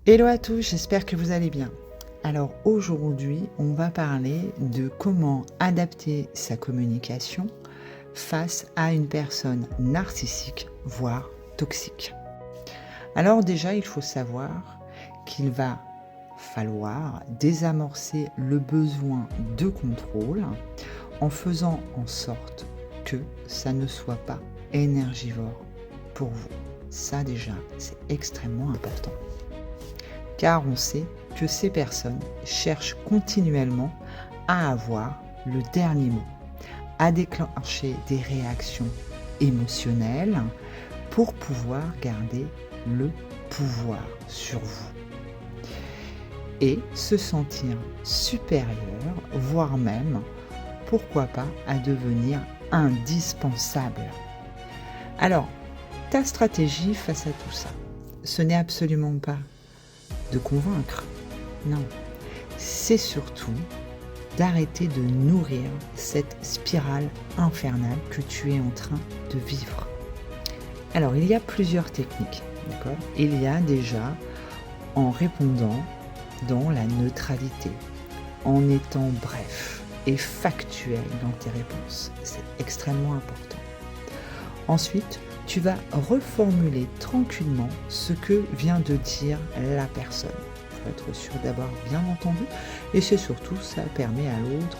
Hello à tous, j'espère que vous allez bien. Alors aujourd'hui, on va parler de comment adapter sa communication face à une personne narcissique, voire toxique. Alors déjà, il faut savoir qu'il va falloir désamorcer le besoin de contrôle en faisant en sorte que ça ne soit pas énergivore pour vous. Ça déjà, c'est extrêmement important. Car on sait que ces personnes cherchent continuellement à avoir le dernier mot, à déclencher des réactions émotionnelles pour pouvoir garder le pouvoir sur vous et se sentir supérieur, voire même, pourquoi pas, à devenir indispensable. Alors, ta stratégie face à tout ça, ce n'est absolument pas de convaincre, non, c'est surtout d'arrêter de nourrir cette spirale infernale que tu es en train de vivre. Alors, il y a plusieurs techniques, d'accord ? Il y a déjà en répondant dans la neutralité, en étant bref et factuel dans tes réponses. C'est extrêmement important. Ensuite, tu vas reformuler tranquillement ce que vient de dire la personne. Il faut être sûr d'avoir bien entendu et c'est surtout, ça permet à l'autre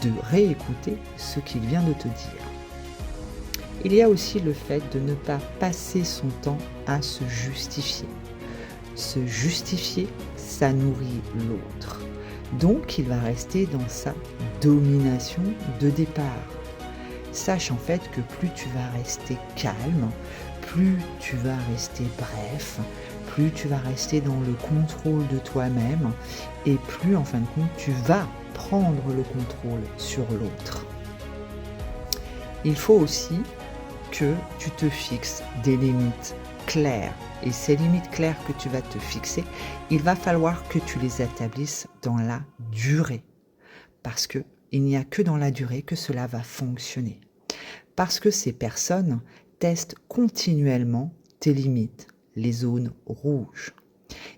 de réécouter ce qu'il vient de te dire. Il y a aussi le fait de ne pas passer son temps à se justifier. Se justifier, ça nourrit l'autre. Donc, il va rester dans sa domination de départ. Sache en fait que plus tu vas rester calme, plus tu vas rester bref, plus tu vas rester dans le contrôle de toi-même et plus en fin de compte tu vas prendre le contrôle sur l'autre. Il faut aussi que tu te fixes des limites claires et ces limites claires que tu vas te fixer, il va falloir que tu les établisses dans la durée parce que il n'y a que dans la durée que cela va fonctionner. Parce que ces personnes testent continuellement tes limites, les zones rouges.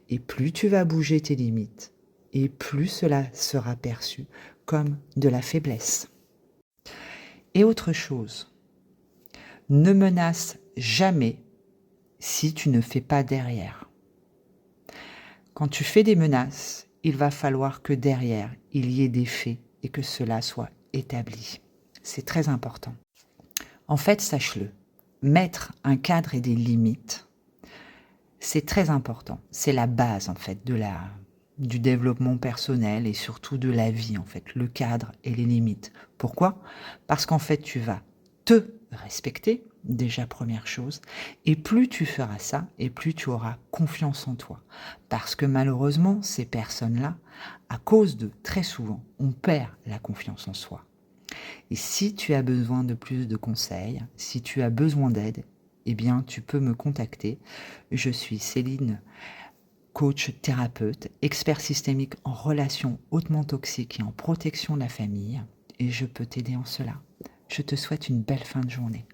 Et plus tu vas bouger tes limites, et plus cela sera perçu comme de la faiblesse. Et autre chose, ne menace jamais si tu ne fais pas derrière. Quand tu fais des menaces, il va falloir que derrière, il y ait des faits et que cela soit établi. C'est très important. En fait, sache-le, mettre un cadre et des limites, c'est très important. C'est la base en fait du développement personnel et surtout de la vie en fait, le cadre et les limites. Pourquoi ? Parce qu'en fait, tu vas te respecter, déjà première chose, et plus tu feras ça, et plus tu auras confiance en toi. Parce que malheureusement, ces personnes-là, à cause de, très souvent, on perd la confiance en soi. Et si tu as besoin de plus de conseils, si tu as besoin d'aide, eh bien, tu peux me contacter. Je suis Céline, coach thérapeute, expert systémique en relations hautement toxiques et en protection de la famille, et je peux t'aider en cela. Je te souhaite une belle fin de journée.